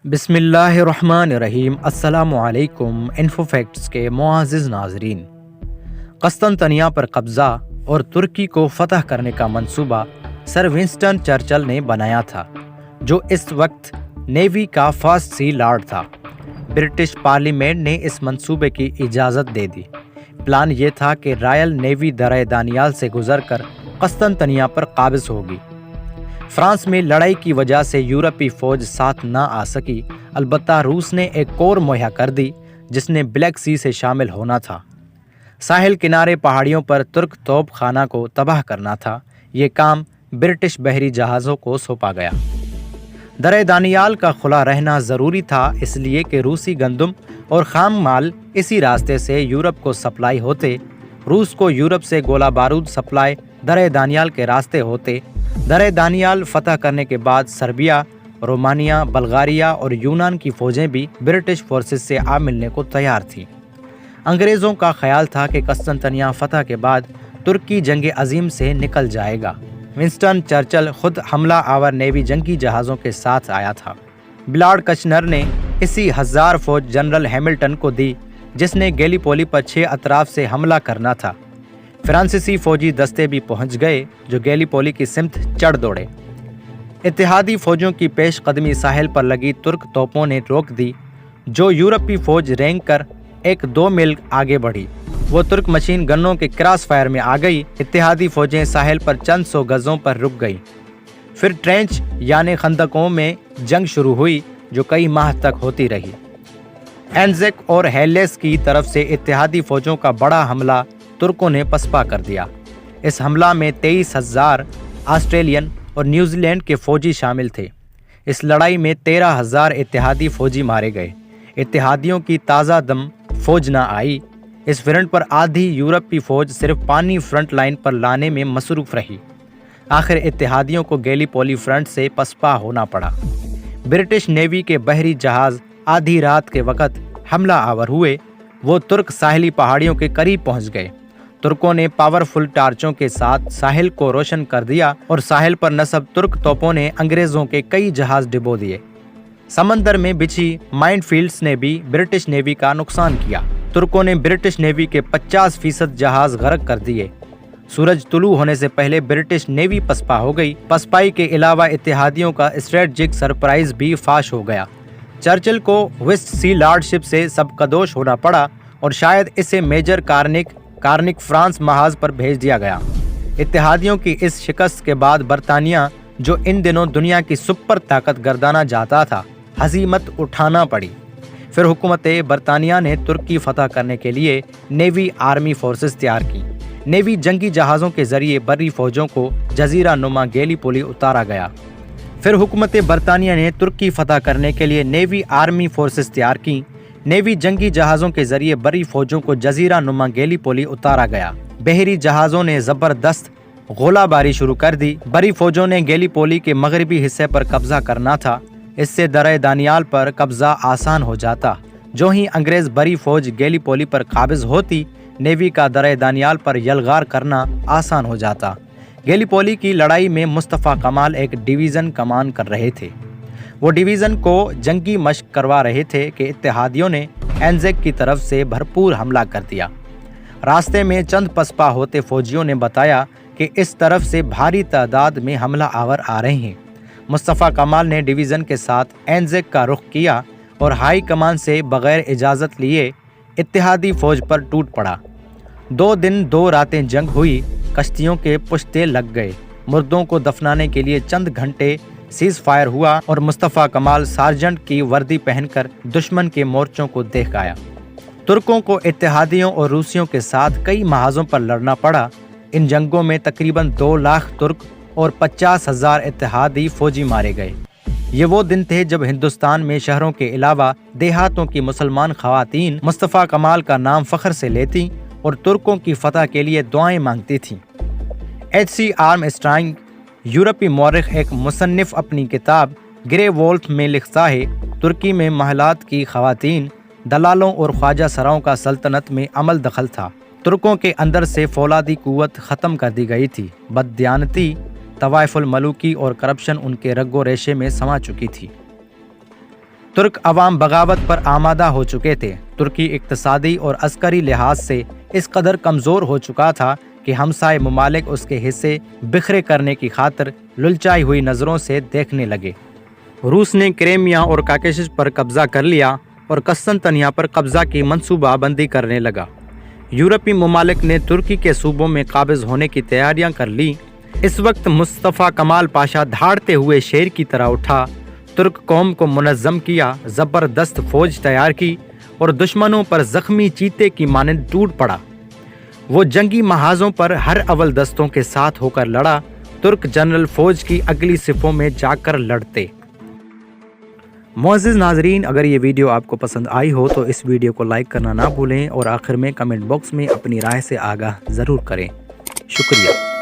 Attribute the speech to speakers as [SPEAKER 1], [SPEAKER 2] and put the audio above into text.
[SPEAKER 1] بسم اللہ الرحمن الرحیم۔ السلام علیکم۔ انفو فیکٹس کے معزز ناظرین، قسطنطنیہ پر قبضہ اور ترکی کو فتح کرنے کا منصوبہ سر ونسٹن چرچل نے بنایا تھا، جو اس وقت نیوی کا فرسٹ سی لارڈ تھا۔ برٹش پارلیمنٹ نے اس منصوبے کی اجازت دے دی۔ پلان یہ تھا کہ رائل نیوی درہ دانیال سے گزر کر قسطنطنیہ پر قابض ہوگی۔ فرانس میں لڑائی کی وجہ سے یورپی فوج ساتھ نہ آ سکی، البتہ روس نے ایک کور مہیا کر دی جس نے بلیک سی سے شامل ہونا تھا۔ ساحل کنارے پہاڑیوں پر ترک توپ خانہ کو تباہ کرنا تھا۔ یہ کام برٹش بحری جہازوں کو سونپا گیا۔ درہ دانیال کا کھلا رہنا ضروری تھا، اس لیے کہ روسی گندم اور خام مال اسی راستے سے یورپ کو سپلائی ہوتے۔ روس کو یورپ سے گولہ بارود سپلائی درہ دانیال کے راستے ہوتے۔ درہ دانیال فتح کرنے کے بعد سربیا، رومانیہ، بلغاریہ اور یونان کی فوجیں بھی برٹش فورسز سے آ ملنے کو تیار تھیں۔ انگریزوں کا خیال تھا کہ قسطنطنیہ فتح کے بعد ترکی جنگ عظیم سے نکل جائے گا۔ ونسٹن چرچل خود حملہ آور نیوی جنگی جہازوں کے ساتھ آیا تھا۔ بلارڈ کچنر نے اسی 1000 فوج جنرل ہیملٹن کو دی جس نے گیلیپولی پر 6 اطراف سے حملہ کرنا تھا۔ فرانسیسی فوجی دستے بھی پہنچ گئے جو گیلیپولی کی سمت چڑھ دوڑے۔ اتحادی فوجوں کی پیش قدمی ساحل پر لگی ترک توپوں نے روک دی، جو یورپی فوج رینگ کر 1-2 میل آگے بڑھی۔ وہ ترک مشین گنوں کے کراس فائر میں آ گئی۔ اتحادی فوجیں ساحل پر چند سو گزوں پر رک گئیں۔ پھر ٹرینچ یعنی خندقوں میں جنگ شروع ہوئی جو کئی ماہ تک ہوتی رہی۔ اینزیک اور ہیلیس کی طرف سے اتحادی فوجوں کا بڑا حملہ ترکوں نے پسپا کر دیا۔ اس حملہ میں 23,000 آسٹریلین اور نیوزی لینڈ کے فوجی شامل تھے۔ اس لڑائی میں 13,000 اتحادی فوجی مارے گئے۔ اتحادیوں کی تازہ دم فوج نہ آئی۔ اس فرنٹ پر آدھی یورپی فوج صرف پانی فرنٹ لائن پر لانے میں مصروف رہی۔ آخر اتحادیوں کو گیلیپولی فرنٹ سے پسپا ہونا پڑا۔ برٹش نیوی کے بحری جہاز آدھی رات کے وقت حملہ آور ہوئے۔ وہ ترک ساحلی پہاڑیوں کے قریب پہنچ گئے۔ ترکوں نے پاورفل ٹارچوں کے ساتھ ساحل کو روشن کر دیا اور ساحل پر نصب ترک توپوں نے انگریزوں کے کئی جہاز ڈبو دیے۔ سمندر میں بچھی مائن فیلڈز نے بھی برٹش نیوی کا نقصان کیا۔ ترکوں نے برٹش نیوی کے 50% جہاز غرق کر دیے۔ سورج طلوع ہونے سے پہلے برٹش نیوی پسپا ہو گئی۔ پسپائی کے علاوہ اتحادیوں کا اسٹریٹجک سرپرائز بھی فاش ہو گیا۔ چرچل کو ویسٹ سی لارڈ شپ سے سبکدوش ہونا پڑا اور شاید اسے میجر کارنک فرانس محاذ پر بھیج دیا گیا۔ اتحادیوں کی اس شکست کے بعد برطانیہ، جو ان دنوں دنیا کی سپر طاقت گردانا جاتا تھا، ہزیمت اٹھانا پڑی۔ پھر حکومت برطانیہ نے ترکی فتح کرنے کے لیے نیوی آرمی فورسز تیار کی۔ نیوی جنگی جہازوں کے ذریعے بری فوجوں کو جزیرہ نما گیلیپولی اتارا گیا۔ پھر حکومت برطانیہ نے ترکی فتح کرنے کے لیے نیوی آرمی فورسز تیار کی۔ نیوی جنگی جہازوں کے ذریعے بری فوجوں کو جزیرہ نما گیلیپولی اتارا گیا۔ بحری جہازوں نے زبردست گولہ باری شروع کر دی۔ بری فوجوں نے گیلیپولی کے مغربی حصے پر قبضہ کرنا تھا۔ اس سے درہ دانیال پر قبضہ آسان ہو جاتا۔ جو ہی انگریز بری فوج گیلیپولی پر قابض ہوتی، نیوی کا درہ دانیال پر یلغار کرنا آسان ہو جاتا۔ گیلیپولی کی لڑائی میں مصطفیٰ کمال ایک ڈویژن کمان کر رہے تھے۔ وہ ڈویژن کو جنگی مشق کروا رہے تھے کہ اتحادیوں نے اینزیک کی طرف سے بھرپور حملہ کر دیا۔ راستے میں چند پسپا ہوتے فوجیوں نے بتایا کہ اس طرف سے بھاری تعداد میں حملہ آور آ رہے ہیں۔ مصطفیٰ کمال نے ڈویژن کے ساتھ اینزیک کا رخ کیا اور ہائی کمان سے بغیر اجازت لیے اتحادی فوج پر ٹوٹ پڑا۔ 2 دن 2 راتیں جنگ ہوئی۔ کشتیوں کے پشتے لگ گئے۔ مردوں کو دفنانے کے لیے چند گھنٹے سیز فائر ہوا اور مصطفیٰ کمال سارجنٹ کی وردی پہن کر دشمن کے مورچوں کو دیکھ آیا۔ ترکوں کو اتحادیوں اور روسیوں کے ساتھ کئی محاذوں پر لڑنا پڑا۔ ان جنگوں میں تقریباً 2 لاکھ ترک اور 50,000 اتحادی فوجی مارے گئے۔ یہ وہ دن تھے جب ہندوستان میں شہروں کے علاوہ دیہاتوں کی مسلمان خواتین مصطفیٰ کمال کا نام فخر سے لیتی اور ترکوں کی فتح کے لیے دعائیں مانگتی تھیں۔ H.C. آرمسٹرانگ، یورپی مورخ ایک مصنف، اپنی کتاب گرے وولف میں لکھتا ہے، ترکی میں محلات کی خواتین، دلالوں اور خواجہ سراؤں کا سلطنت میں عمل دخل تھا۔ ترکوں کے اندر سے فولادی قوت ختم کر دی گئی تھی۔ بددیانتی، طوائف الملوکی اور کرپشن ان کے رگ و ریشے میں سما چکی تھی۔ ترک عوام بغاوت پر آمادہ ہو چکے تھے۔ ترکی اقتصادی اور عسکری لحاظ سے اس قدر کمزور ہو چکا تھا کہ ہمسائے ممالک اس کے حصے بکھرے کرنے کی خاطر للچائی ہوئی نظروں سے دیکھنے لگے۔ روس نے کریمیا اور کاکیشس پر قبضہ کر لیا اور قسطنطنیہ پر قبضہ کی منصوبہ بندی کرنے لگا۔ یورپی ممالک نے ترکی کے صوبوں میں قابض ہونے کی تیاریاں کر لی۔ اس وقت مصطفیٰ کمال پاشا دھاڑتے ہوئے شیر کی طرح اٹھا، ترک قوم کو منظم کیا، زبردست فوج تیار کی اور دشمنوں پر زخمی چیتے کی مانند ٹوٹ پڑا۔ وہ جنگی محاذوں پر ہر اول دستوں کے ساتھ ہو کر لڑا، ترک جنرل فوج کی اگلی صفوں میں جا کر لڑتے۔ معزز ناظرین، اگر یہ ویڈیو آپ کو پسند آئی ہو تو اس ویڈیو کو لائک کرنا نہ بھولیں اور آخر میں کمنٹ باکس میں اپنی رائے سے آگاہ ضرور کریں۔ شکریہ۔